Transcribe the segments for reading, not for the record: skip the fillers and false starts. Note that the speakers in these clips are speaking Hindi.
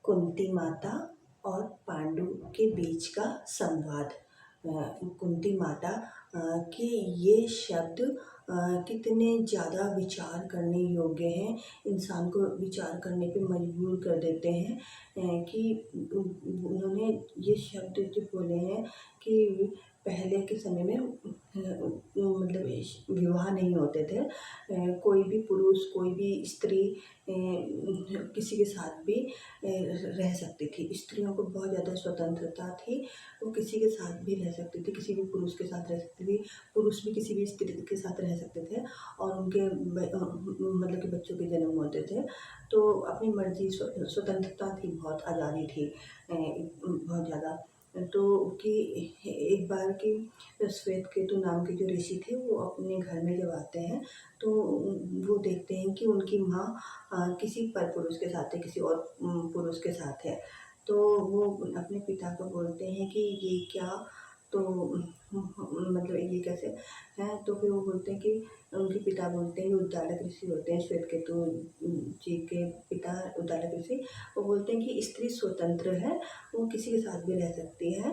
कुंती माता और पांडु के बीच का संवाद। कुंती माता के ये शब्द कितने ज़्यादा विचार करने योग्य हैं, इंसान को विचार करने पे मजबूर कर देते हैं। कि उन्होंने ये शब्द जो बोले हैं कि पहले के समय में मतलब विवाह नहीं होते थे। कोई भी पुरुष, कोई भी स्त्री किसी के साथ भी रह सकती थी। स्त्रियों को बहुत ज़्यादा स्वतंत्रता थी, वो किसी के साथ भी रह सकती थी, किसी भी पुरुष के साथ रह सकती थी, पुरुष भी किसी भी स्त्री के साथ रह सकते थे और उनके मतलब कि बच्चों के जन्म होते थे। तो अपनी मर्जी, स्वतंत्रता थी, बहुत आज़ादी थी बहुत ज़्यादा। तो कि एक बार की श्वेतकेतु नाम के जो ऋषि थे, वो अपने घर में जब आते हैं तो वो देखते हैं कि उनकी माँ किसी पर पुरुष के साथ है, किसी और पुरुष के साथ है। तो वो अपने पिता को बोलते हैं कि ये क्या, तो मतलब ये कैसे है। तो फिर वो बोलते हैं कि उनके पिता बोलते हैं, उद्दालक ऋषि होते हैं, श्वेतकेतु जी के पिता उद्दालक ऋषि, वो बोलते हैं कि स्त्री स्वतंत्र है, वो किसी के साथ भी रह सकती है,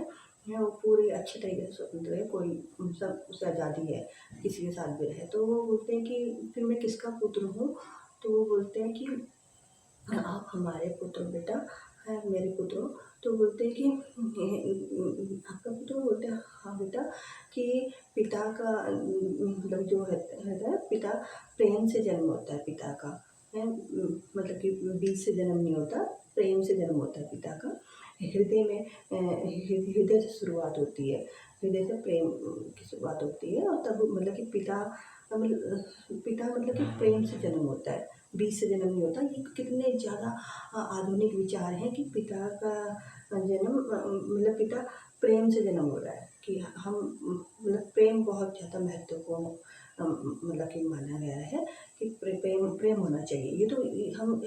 वो पूरी अच्छी तरीके से स्वतंत्र है, कोई सब उसे आज़ादी है, किसी के साथ भी रहे। तो वो बोलते हैं कि फिर मैं किसका पुत्र हूँ। तो वो बोलते हैं कि आप हमारे पुत्र बेटा हैं, मेरे पुत्र हो। तो बोलते हैं कि आपका पुत्र हो। बोलते हैं हाँ बेटा, कि पिता का मतलब जो है पिता, प्रेम से जन्म होता है पिता का, है मतलब कि बीज से जन्म नहीं होता, प्रेम से जन्म होता है पिता का। हृदय में हृदय से शुरुआत होती है, हृदय से प्रेम की शुरुआत होती है। और तब मतलब कि पिता मतलब कि प्रेम से जन्म होता है, बीज से जन्म नहीं होता। ये कितने ज़्यादा आधुनिक विचार हैं कि पिता का जन्म मतलब पिता प्रेम से जन्म हो रहा है, कि हम मतलब प्रेम बहुत ज़्यादा महत्वपूर्ण मतलब कि माना गया है कि प्रेम प्रेम होना चाहिए। ये तो हम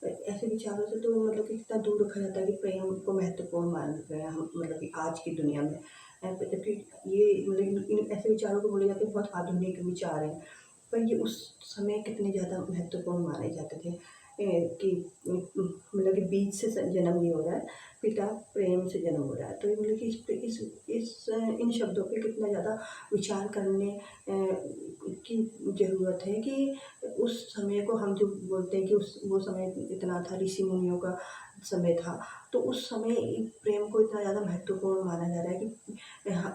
ऐसे विचारों से तो मतलब कि कितना दूर रखा जाता है कि प्रेम को महत्वपूर्ण मान रहे हैं हम, मतलब कि आज की दुनिया में। जबकि ये मतलब इन ऐसे विचारों को बोले जाते हैं बहुत आधुनिक विचार हैं, पर ये उस समय कितने ज़्यादा महत्वपूर्ण माने जाते थे। कि मतलब कि बीज से जन्म नहीं हो रहा है, पिता प्रेम से जन्म हो रहा है। तो ये मतलब कि इस इन शब्दों पे कितना ज़्यादा विचार करने की ज़रूरत है कि उस समय को हम जो बोलते हैं कि वो समय इतना था, ऋषि मुनियों का समय था, तो उस समय प्रेम को इतना ज़्यादा महत्वपूर्ण माना जा रहा है कि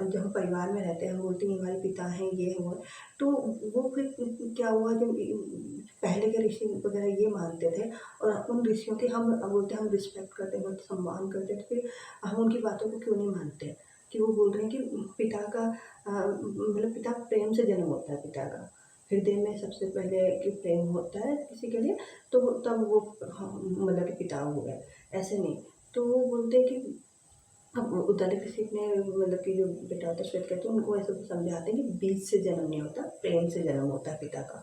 जब हम परिवार में रहते हैं, हम बोलते हैं हमारे पिता हैं, ये है वो है। तो वो फिर क्या हुआ, जब पहले के ऋषि वगैरह ये मानते थे और उन ऋषियों की हम बोलते हैं हम रिस्पेक्ट करते हैं, बहुत सम्मान करते हैं, तो फिर हम उनकी बातों को क्यों नहीं मानते। कि वो बोल रहे हैं कि पिता का मतलब पिता प्रेम से जन्म होता है, पिता का हृदय में सबसे पहले कि प्रेम होता है किसी के लिए, तो तब वो मतलब कि पिता हो गए, ऐसे नहीं। तो वो बोलते हैं कि अब उद्दालक ऋषि ने मतलब कि जो बेटा होता है श्वेतकेतु, उनको ऐसे समझाते हैं कि बीज से जन्म नहीं होता, प्रेम से जन्म होता है पिता का।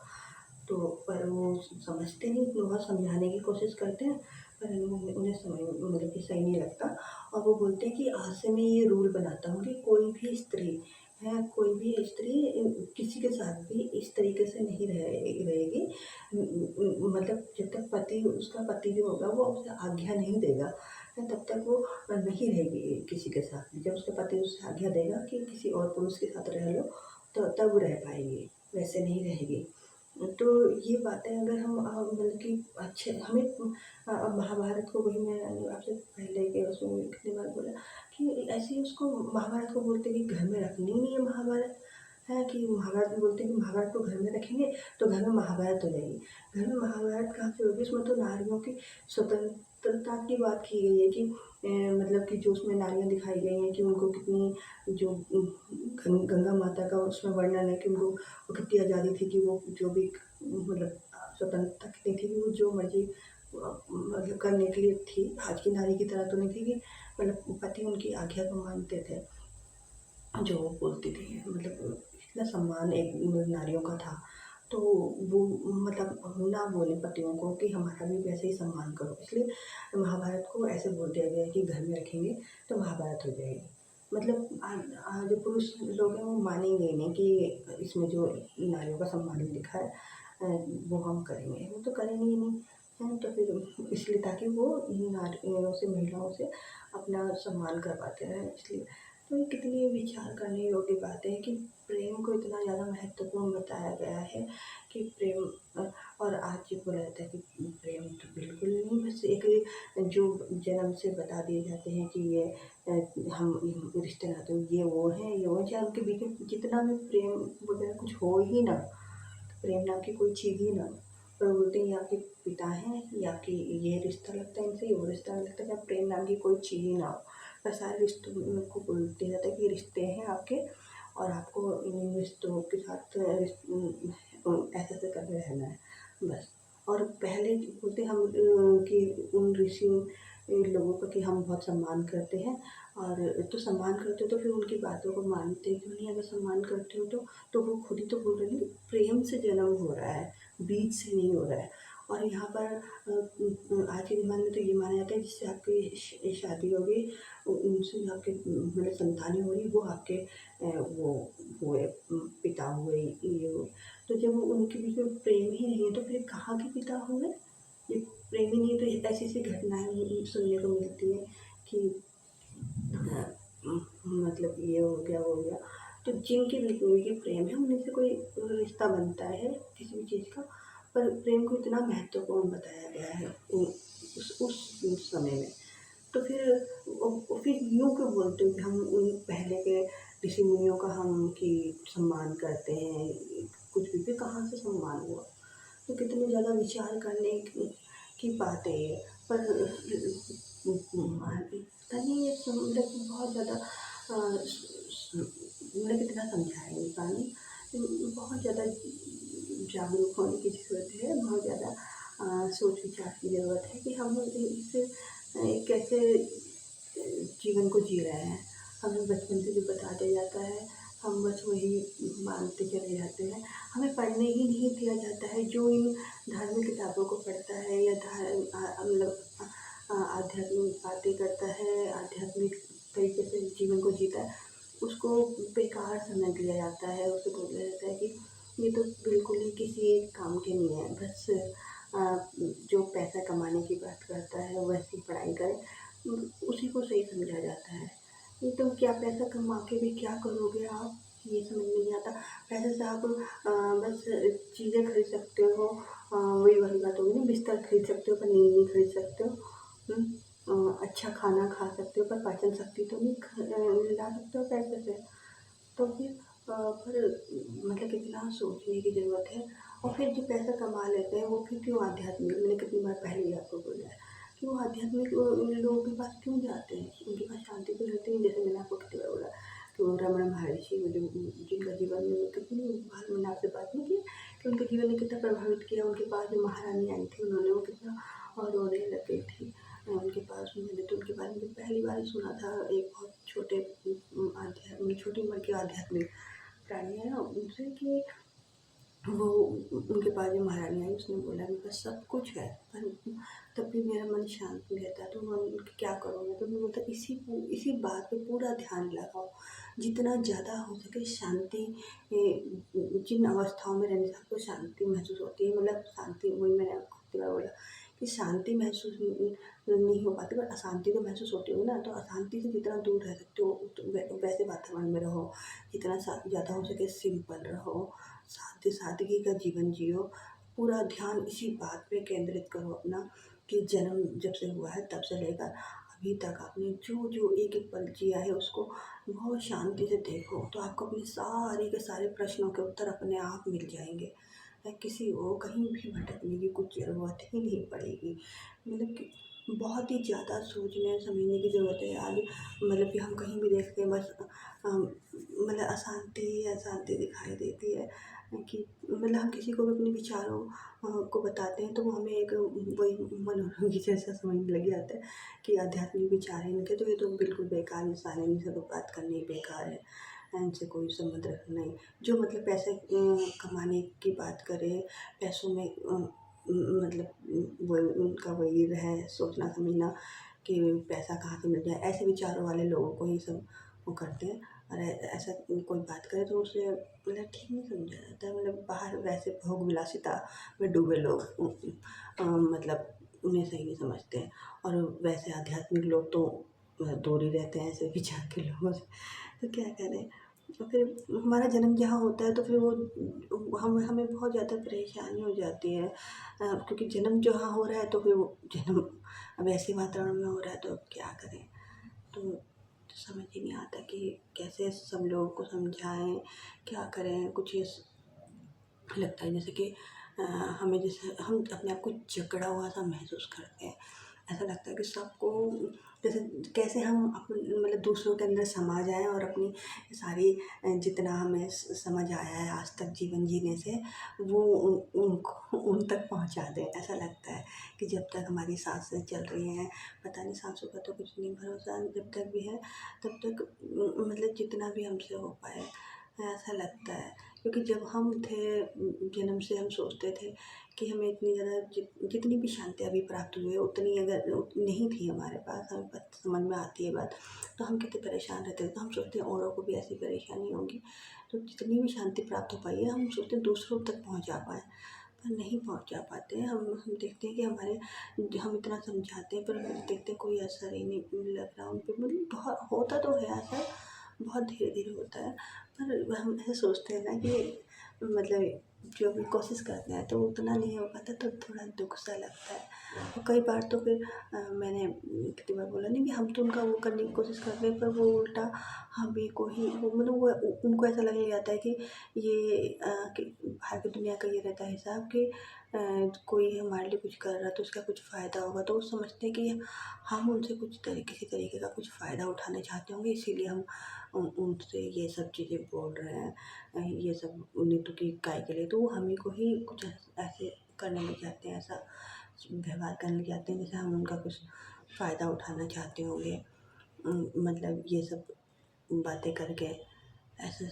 तो पर वो समझते नहीं, बहुत समझाने की कोशिश करते हैं, पर उन्हें समझ मतलब कि सही नहीं लगता। और वो बोलते हैं कि आज से मैं ये रूल बनाता हूँ कि कोई भी स्त्री है, कोई भी स्त्री किसी के साथ भी इस तरीके से नहीं रहेगी। मतलब जब तक उसका पति जो होगा वो उसे आज्ञा नहीं देगा, तब तक वो नहीं रहेगी किसी के साथ। जब उसका पति उसे आज्ञा देगा कि किसी और पुरुष के साथ रह लो, तो तब रह पाएगी, वैसे नहीं रहेगी। तो ये बातें अगर हम मतलब कि अच्छे हमें महाभारत को, वही मैं आपसे पहले के उसमें कितनी बार बोला कि ऐसे ही उसको महाभारत को बोलते कि घर में रखनी ही नहीं है महाभारत, है कि महाभारत में बोलते हैं कि महाभारत को घर में रखेंगे तो घर में महाभारत हो जाएगी। घर में महाभारत कहाँ से होगी, उसमें तो नारियों की स्वतंत्रता की बात की गई है कि मतलब कि जो उसमें नारियाँ दिखाई गई हैं कि उनको कितनी जो गंगा माता का उसमें वर्णन है कि उनको वो कितनी आज़ादी थी कि वो जो भी मतलब स्वतंत्रता कितनी थी कि वो जो मर्जी मतलब करने के लिए थी। आज की नारी की तरह तो नहीं थी कि मतलब पति उनकी आज्ञा को मानते थे, जो वो बोलती थी, मतलब इतना सम्मान एक नारियों का था। तो वो मतलब ना बोले पतियों को कि हमारा भी वैसे ही सम्मान करो, इसलिए महाभारत को ऐसे बोल दिया गया है कि घर में रखेंगे तो महाभारत हो जाएगी। मतलब जो पुरुष लोग हैं वो मानेंगे ही नहीं कि इसमें जो नारियों का सम्मान लिखा है वो हम करेंगे, वो तो करेंगे ही नहीं। हैं। तो फिर इसलिए ताकि वो नारियों से महिलाओं से अपना सम्मान करवाते रहें इसलिए। तो ये कितनी विचार करने योग्य बातें हैं कि प्रेम को इतना ज़्यादा महत्वपूर्ण बताया गया है कि प्रेम और आज ये बोला जाता है कि प्रेम तो बिल्कुल नहीं, बस एक जो जन्म से बता दिए जाते हैं कि ये हम रिश्ते नाते ये वो हैं, ये वो हैं, चाहे उनके बीच में जितना भी प्रेम वगैरह कुछ हो ही ना, प्रेम नाम की कोई चीज़ ही ना हो, पर बोलते हैं ये आपके पिता हैं, ये आपकी ये रिश्ता लगता है इनसे, ये वो रिश्ता लगता है, प्रेम नाम की कोई चीज़ ही ना हो। पर सारे रिश्तों को बोलते जाता है कि ये रिश्ते हैं आपके और आपको इन रिश्तों के साथ ऐसे ऐसे करके रहना है बस। और पहले बोलते हम कि उन ऋषि लोगों का कि हम बहुत सम्मान करते हैं, और तो सम्मान करते हो तो फिर उनकी बातों को मानते क्यों नहीं? अगर सम्मान करते हो तो वो खुद ही तो बोल रहे हैं कि प्रेम से जन्म हो रहा है, बीज से नहीं हो रहा है। और यहाँ पर आज के ज़माने में तो ये माना जाता है जिससे आपकी शादी होगी उनसे जो आपके मतलब संतानें हो रही वो आपके वो हुए पिता हुए, ये हुए। तो जब उनके बीच में प्रेम ही नहीं है तो फिर कहाँ के पिता हुए? ये प्रेम ही नहीं है तो ऐसी ऐसी घटनाएं सुनने को मिलती है कि मतलब ये हो गया वो हो गया। तो जिनके बीच में ये प्रेम है उन्हीं से कोई रिश्ता बनता है किसी भी चीज़ का। पर प्रेम को इतना महत्वपूर्ण बताया गया है उस समय में। तो फिर यूँ क्यों बोलते हो कि हम उन पहले के ऋषि मुनियों का हम कि सम्मान करते हैं, कुछ भी कहाँ से सम्मान हुआ? तो कितने ज़्यादा विचार करने की बात है ये। पर पता नहीं ये मतलब कि बहुत ज़्यादा मतलब कितना समझाए इंसान, बहुत ज़्यादा जागरूक होने की ज़रूरत है, बहुत ज़्यादा सोच विचार की ज़रूरत है कि हम इस कैसे जीवन को जी रहे हैं। हमें बचपन से जो बता दिया जाता है हम बस वही मानते चले जाते हैं। हमें पढ़ने ही नहीं दिया जाता है। जो इन धार्मिक किताबों को पढ़ता है या मतलब आध्यात्मिक बातें करता है, आध्यात्मिक तरीके से जीवन को जीता है, उसको बेकार समझ लिया जाता है। उसे बोला जाता है कि ये तो बिल्कुल ही किसी काम के नहीं है, बस जो पैसा कमाने की बात करता है वैसी पढ़ाई करे, उसी को सही समझा जाता है। नहीं तो क्या पैसा कमा के भी क्या करोगे आप? ये समझ में नहीं आता। पैसे से आप बस चीज़ें खरीद सकते हो, वही वाली बात होगी ना, बिस्तर खरीद सकते हो पर नींद नहीं खरीद सकते हो। अच्छा खाना खा सकते हो पर पाचन शक्ति तो नहीं ला सकते हो पैसे से। तो फिर फिर मतलब कितना सोचने की ज़रूरत है। और फिर जो पैसा कमा लेते हैं वो फिर क्यों आध्यात्मिक, मैंने कितनी बार पहले ही आपको बोला है कि वो आध्यात्मिक लोगों के पास क्यों जाते हैं? उनके पास शांति तो रहती नहीं। जैसे मैंने आपको कितनी बार बोला कि वो रमण महर्षि जिनका जीवन में कितनी बार मैंने आपसे बात नहीं की कि उनके जीवन ने कितना प्रभावित किया। उनके पास जो महारानी आई थी उन्होंने वो कितना और रोने लग गई थी उनके पास। मैंने तो उनके बारे में पहली बार ही सुना था। एक बहुत छोटे छोटी उम्र के आध्यात्मिक प्राणी है ना उनसे कि वो उनके पास जो महारानी आई उसने बोला मेरे पास सब कुछ है पर तब भी मेरा मन शांत नहीं रहता। तो मैं क्या करूँगा? तो मैं बोलता इसी बात पे पूरा ध्यान लगाओ, जितना ज़्यादा हो सके शांति। जिन अवस्थाओं में रहने से आपको शांति महसूस होती है, मतलब शांति, वही मैंने आपको कितनी बार बोला कि शांति महसूस नहीं हो पाती पर अशांति तो महसूस होती होगी ना। तो अशांति से जितना दूर रह सकते हो तो वैसे वातावरण में रहो। जितना ज़्यादा हो सके सिंपल रहो, सादगी का जीवन जियो। पूरा ध्यान इसी बात पे केंद्रित करो अपना कि जन्म जब से हुआ है तब से लेकर अभी तक आपने जो जो एक एक पल जिया है उसको बहुत शांति से देखो, तो आपको अपने सारे के सारे प्रश्नों के उत्तर अपने आप मिल जाएंगे। किसी को कहीं भी भटकने की कुछ ज़रूरत ही नहीं पड़ेगी। मतलब कि बहुत ही ज़्यादा सोचने समझने की ज़रूरत है आज। मतलब कि हम कहीं भी देखते हैं बस मतलब अशांति ही अशांति दिखाई देती है कि मतलब हम किसी को भी अपने विचारों को बताते हैं तो वो हमें एक वही मनोरोगी जैसा समझने लग जाता है कि आध्यात्मिक विचार है इनके, तो ये तो बिल्कुल बेकार इंसान है, इनसे तो बात करनी ही बेकार है, इनसे कोई संबंध रखना नहीं। जो मतलब पैसे कमाने की बात करे, पैसों में मतलब वो उनका वही है सोचना समझना कि पैसा कहाँ से मिल जाए, ऐसे विचारों वाले लोगों को ही सब वो करते हैं। और ऐसा कोई बात करे तो उसे मतलब ठीक नहीं समझा जाता है। मतलब बाहर वैसे भोग विलासिता में डूबे लोग मतलब उन्हें सही नहीं समझते हैं, और वैसे आध्यात्मिक लोग तो दूर ही रहते हैं ऐसे विचार के लोगों से। तो क्या करें। तो फिर हमारा जन्म जहाँ होता है तो फिर वो हम हमें बहुत ज़्यादा परेशानी हो जाती है, क्योंकि जन्म जहाँ हो रहा है तो फिर वो जन्म अब ऐसे वातावरण में हो रहा है तो अब क्या करें। तो समझ ही नहीं आता कि कैसे सब लोगों को समझाएं, क्या करें। कुछ ये लगता है जैसे कि हमें जैसे हम अपने आप को जकड़ा हुआ सा महसूस करते हैं। ऐसा लगता है कि सबको जैसे कैसे हम मतलब दूसरों के अंदर समा जाएं और अपनी सारी जितना हमें समझ आया है आज तक जीवन जीने से वो उनको उन तक पहुंचा दें। ऐसा लगता है कि जब तक हमारी सांसें चल रही हैं, पता नहीं सांसों का तो कुछ नहीं भरोसा, जब तक भी है तब तक मतलब जितना भी हमसे हो पाए ऐसा लगता है। क्योंकि जब हम थे जन्म से हम सोचते थे कि हमें इतनी ज़्यादा जितनी भी शांति अभी प्राप्त हुई है उतनी अगर नहीं थी हमारे पास, हमें समझ में आती है बात, तो हम कितने परेशान रहते थे। तो हम सोचते हैं औरों को भी ऐसी परेशानी होगी, तो जितनी भी शांति प्राप्त हो पाई है हम सोचते हैं दूसरों तक पहुँचा पाएँ, पर नहीं पहुँचा पाते हैं। हम देखते हैं कि हम इतना समझाते हैं पर देखते हैं कोई असर ही नहीं लग रहा उन पे। मतलब बहुत होता तो है असर, बहुत धीरे-धीरे होता है, पर हम ऐसे सोचते हैं ना कि मतलब जो भी कोशिश करते हैं तो उतना नहीं हो पाता, तो थोड़ा दुःख सा लगता है। और कई बार तो फिर मैंने कितनी बार बोला नहीं कि हम तो उनका वो करने की कोशिश करते हैं पर वो उल्टा हमें को ही वो मतलब वो उनको ऐसा लगने जाता है कि ये कि बाहर की दुनिया का ये रहता है हिसाब कि कोई हमारे लिए कुछ कर रहा है तो उसका कुछ फ़ायदा होगा, तो वो समझते हैं कि हम उनसे किसी तरीके का कुछ फ़ायदा उठाना चाहते होंगे, इसीलिए हम उनसे ये सब चीज़ें बोल रहे हैं, ये सब नीतू की काय के लिए। तो वो हमें को ही कुछ ऐसे करने लग जाते हैं, ऐसा व्यवहार करने लग जाते हैं जैसे हम उनका कुछ फ़ायदा उठाना चाहते होंगे। मतलब ये सब बातें करके ऐसे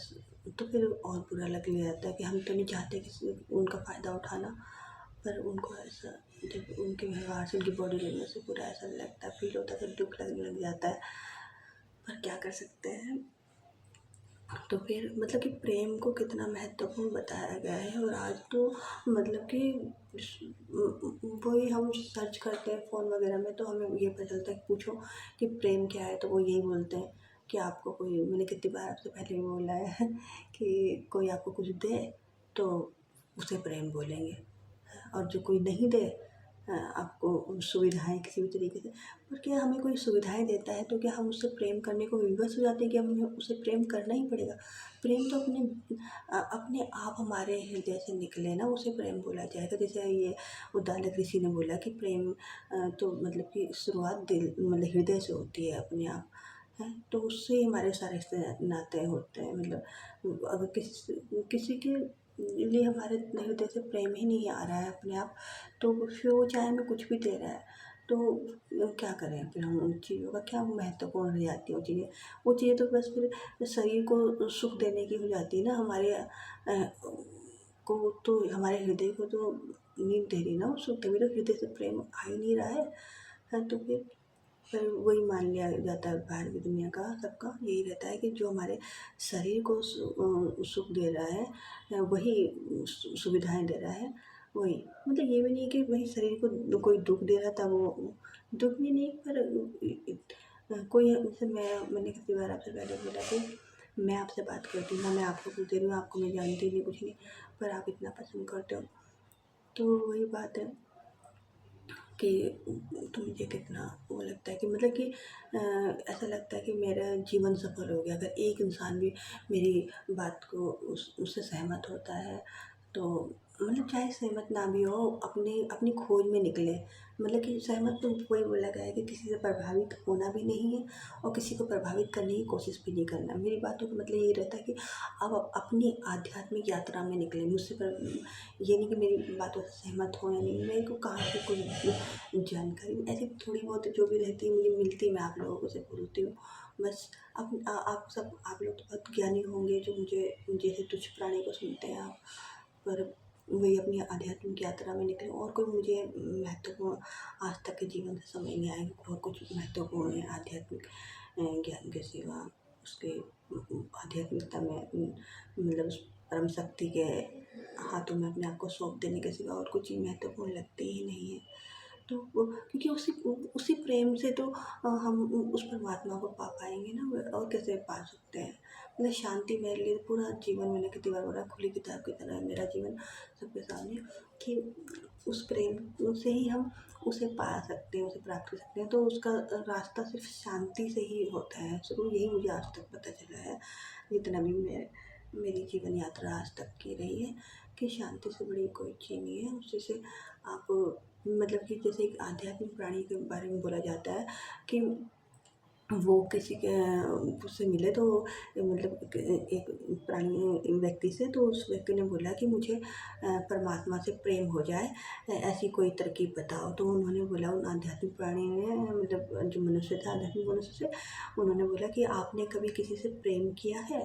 तो फिर और बुरा लगने लगता है कि हम तो नहीं चाहते किसी उनका फ़ायदा उठाना, पर उनको ऐसा जब उनके व्यवहार से, उनकी बॉडी लैंग्वेज से पूरा ऐसा लगता है, फ़ील होता है, फिर दुःख लगने लग जाता है। पर क्या कर सकते हैं। तो फिर मतलब कि प्रेम को कितना महत्वपूर्ण बताया गया है, और आज तो मतलब कि वही हम सर्च करते हैं फ़ोन वगैरह में तो हमें ये पता चलता है कि पूछो कि प्रेम क्या है तो वो यही बोलते हैं कि आपको कोई, मैंने कितनी बार आपसे पहले भी बोला है कि कोई आपको कुछ दे तो उसे प्रेम बोलेंगे, और जो कोई नहीं दे आपको सुविधाएं किसी भी तरीके से, पर क्या हमें कोई सुविधाएं देता है तो क्या हम उससे प्रेम करने को विवश हो जाते हैं कि हमें उसे प्रेम करना ही पड़ेगा। प्रेम तो अपने आप हमारे हृदय से निकले ना उसे प्रेम बोला जाएगा। जैसे ये उद्दालक ऋषि ने बोला कि प्रेम तो मतलब कि शुरुआत दिल मतलब हृदय से होती है अपने आप है, तो उससे ही हमारे सारे रिश्ते नाते होते हैं। मतलब अगर किसी के लिए हमारे हृदय से प्रेम ही नहीं आ रहा है अपने आप, तो फिर वो चाहे हमें कुछ भी दे रहा है तो क्या करें। फिर हम उन चीज़ों का क्या महत्वपूर्ण हो जाती है वो चीज़ें। वो चीज़ें तो बस फिर शरीर को सुख देने की हो जाती है ना, हमारे को तो हमारे हृदय को तो नहीं दे रही ना वो सुख, तभी तो हृदय से प्रेम आ ही नहीं रहा है। तो फिर वही मान लिया जाता है बाहर की दुनिया का, सबका यही रहता है कि जो हमारे शरीर को सुख दे रहा है वही सुविधाएं दे रहा है वही। मतलब ये भी नहीं है कि वही शरीर को कोई दुख दे रहा था वो दुख भी नहीं, पर कोई जैसे मैंने कितनी बार आपसे पहले बोला कि मैं आपसे बात करती हूँ ना, मैं आपको कुछ दे रही हूँ, आपको मैं जानती नहीं कुछ नहीं, पर आप इतना पसंद करते हो। तो वही बात है कि तो मुझे कितना वो लगता है कि मतलब कि ऐसा लगता है कि मेरा जीवन सफल हो गया अगर एक इंसान भी मेरी बात को उससे सहमत होता है। तो मतलब चाहे सहमत ना भी हो, अपनी अपनी खोज में निकले। मतलब कि सहमत तो वही बोला गया है कि किसी से प्रभावित होना भी नहीं है और किसी को प्रभावित करने की कोशिश भी नहीं करना। मेरी बातों का मतलब ये रहता है कि आप अपनी आध्यात्मिक यात्रा में निकले, मुझसे ये नहीं कि मेरी बातों से सहमत हो या नहीं। मेरे को कहाँ से कोई जानकारी ऐसी थोड़ी बहुत जो भी रहती है मुझे मिलती है, मैं आप लोगों को से बोलती हूँ बस। आप लोग तो बहुत ज्ञानी होंगे जो मुझे जैसे तुच्छ प्राणी को सुनते हैं आप, पर वही अपनी आध्यात्मिक यात्रा में निकले। और कोई मुझे महत्वपूर्ण आज तक के जीवन से समझ नहीं आया कि और कुछ महत्वपूर्ण है आध्यात्मिक ज्ञान के सिवा। उसके आध्यात्मिकता में मतलब उस परम शक्ति के हाथों में अपने आप को सौंप देने के सिवा और कुछ ही महत्वपूर्ण लगती ही नहीं है। तो वो क्योंकि उसी उसी प्रेम से तो हम उस परमात्मा को पा पाएंगे ना, और कैसे पा सकते हैं। मतलब शांति मेरे लिए पूरा जीवन, मैंने कितनी बार बोला, खुली किताब की तरह है मेरा जीवन सबके सामने, कि उस प्रेम से ही हम उसे पा सकते हैं, उसे प्राप्त कर सकते हैं। तो उसका रास्ता सिर्फ शांति से ही होता है। शुरू यही मुझे आज तक पता चला है, जितना भी मेरी जीवन यात्रा आज तक की रही है, कि शांति से बड़ी कोई चीज़ नहीं है। उसी से आप मतलब कि जैसे एक आध्यात्मिक प्राणी के बारे में बोला जाता है कि वो किसी के उससे मिले तो मतलब एक प्राणी, एक व्यक्ति से, तो उस व्यक्ति ने बोला कि मुझे परमात्मा से प्रेम हो जाए, ऐसी कोई तरकीब बताओ। तो उन्होंने बोला, उन आध्यात्मिक प्राणी ने, मतलब जो मनुष्य था, आध्यात्मिक मनुष्य से उन्होंने बोला कि आपने कभी किसी से प्रेम किया है?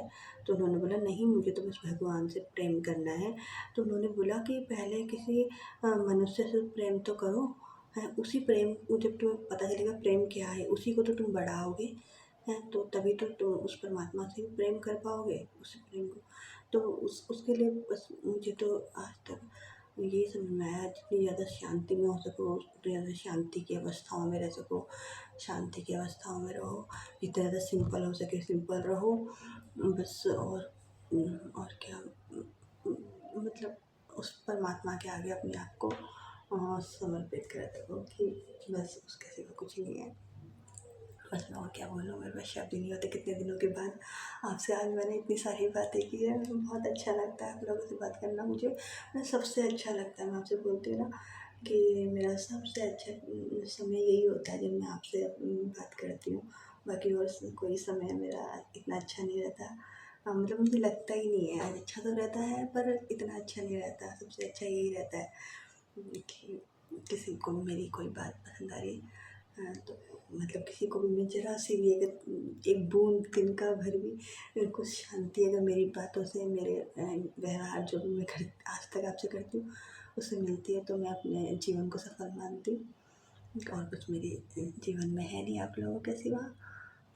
तो उन्होंने बोला नहीं, मुझे तो बस भगवान से प्रेम करना है। तो उन्होंने बोला कि पहले किसी मनुष्य से प्रेम तो करो, हैं, उसी प्रेम को जब तुम्हें पता चलेगा प्रेम क्या है, उसी को तो तुम बढ़ाओगे, हैं, तो तभी तो तुम उस परमात्मा से भी प्रेम कर पाओगे, उस प्रेम को। तो उसके लिए बस मुझे तो आज तक यही समझ में आया, जितनी ज़्यादा शांति में हो सको उतनी ज़्यादा शांति की अवस्थाओं में रह सको, शांति की अवस्थाओं में रहो, जितना ज़्यादा सिंपल हो सके सिंपल रहो, बस। और क्या, मतलब उस परमात्मा के आगे अपने आप को समर्पित कर दो कि बस उसके सिवा कुछ नहीं है। बस मैं और क्या बोलूँ, मेरे पास शब्द ही नहीं होते। कितने दिनों के बाद आपसे आज मैंने इतनी सारी बातें की है। बहुत अच्छा लगता है आप लोगों से बात करना, मुझे ना सबसे अच्छा लगता है। मैं आपसे बोलती हूँ ना कि मेरा सबसे अच्छा समय यही होता है जब मैं आपसे बात करती हूँ। बाकी और कोई समय मेरा इतना अच्छा नहीं रहता। मतलब मुझे लगता ही नहीं है, आज अच्छा तो रहता है पर इतना अच्छा नहीं रहता। सबसे अच्छा यही रहता है कि किसी को मेरी कोई बात पसंद आ रही है, तो मतलब किसी को भी मैं ज़रा सी भी अगर एक बूंद तिनका भर भी कुछ शांति अगर मेरी बातों से, मेरे व्यवहार जो भी मैं कर आज तक आपसे करती हूँ उससे मिलती है, तो मैं अपने जीवन को सफल मानती हूँ। और कुछ मेरे जीवन में है नहीं आप लोगों के सिवा।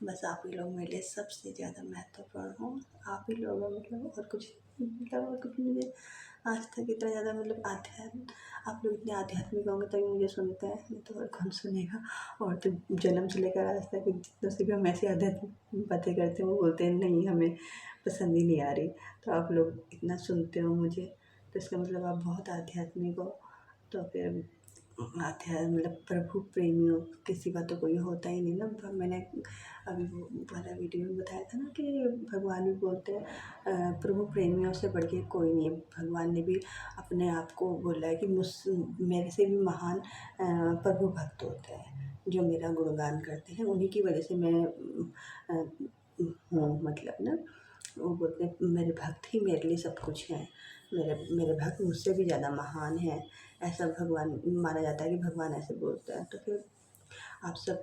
बस आप ही लोग मेरे लिए सबसे ज़्यादा महत्वपूर्ण हो। आप ही लोग हो, मतलब और कुछ, मतलब और कुछ मुझे आज तक इतना ज़्यादा, मतलब आप लोग इतने आध्यात्मिक होंगे तभी मुझे सुनते हैं, नहीं तो और कौन सुनेगा। और तो जन्म से लेकर आज तक जितनों से भी हम ऐसी आध्यात्मिक बातें करते हैं वो बोलते हैं नहीं, हमें पसंद ही नहीं आ रही। तो आप लोग इतना सुनते हो मुझे, तो इसका मतलब आप बहुत आध्यात्मिक हो। तो फिर मतलब प्रभु प्रेमियों के सिवा तो कोई होता ही नहीं ना। मैंने अभी वो वाला वीडियो में बताया था ना कि भगवान भी बोलते हैं प्रभु प्रेमियों से बढ़ के कोई नहीं है। भगवान ने भी अपने आप को बोला है कि मेरे से भी महान प्रभु भक्त होते हैं जो मेरा गुणगान करते हैं। उन्हीं की वजह से मैं हूँ, मतलब ना, वो बोलते हैं मेरे भक्त ही मेरे लिए सब कुछ हैं, मेरे भक्त मुझसे भी ज़्यादा महान हैं। ऐसा भगवान माना जाता है कि भगवान ऐसे बोलते हैं। तो फिर आप सब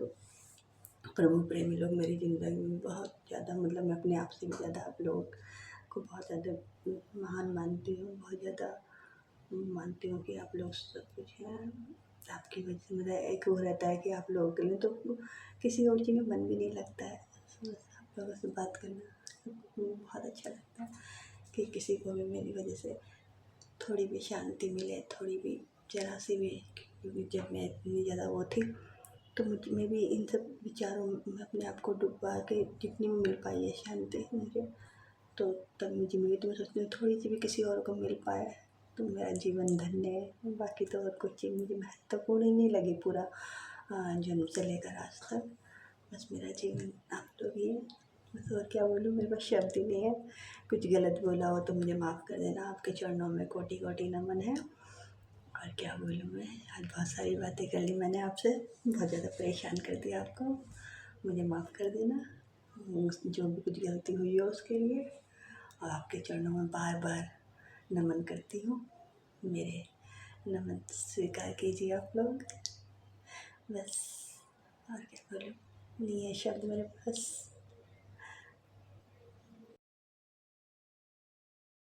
प्रभु प्रेमी लोग मेरी ज़िंदगी में बहुत ज़्यादा, मतलब मैं अपने आप से भी ज़्यादा आप लोग को बहुत ज़्यादा महान मानती हूँ, बहुत ज़्यादा मानती हूँ कि आप लोग सब कुछ हैं। आपकी वजह से मेरा एक वो रहता है कि आप लोगों के लिए तो किसी और चीज़ में मन भी नहीं लगता है। बस आप लोगों से बात करना बहुत अच्छा लगता है कि किसी को भी मेरी वजह से थोड़ी भी शांति मिले, थोड़ी भी ज़रा सी भी। क्योंकि जब मैं इतनी ज़्यादा वो थी तो मुझ में भी इन सब विचारों में अपने आप को डुबा के जितनी मिल पाई है शांति मुझे, तो तब मुझे मिली। तो मैं सोचती हूँ थोड़ी सी भी किसी और को मिल पाए तो मेरा जीवन धन्य है। बाकी तो और कुछ चीज़ मुझे महत्वपूर्ण ही नहीं लगी पूरा जन्म से लेकर आज तक। बस मेरा जीवन आप लोग ही है। बस और क्या बोलूँ, मेरे पास शब्द ही नहीं है। कुछ गलत बोला हो तो मुझे माफ़ कर देना, आपके चरणों में कोटि कोटि नमन है। और क्या बोलूँ मैं, आज बहुत सारी बातें कर ली मैंने आपसे, बहुत ज़्यादा परेशान कर दिया आपको, मुझे माफ़ कर देना। जो भी कुछ गलती हुई हो उसके लिए। और आपके चरणों में बार बार नमन करती हूँ। मेरे नमन स्वीकार कीजिए आप लोग। बस और क्या बोलूँ, नहीं है शब्द मेरे पास।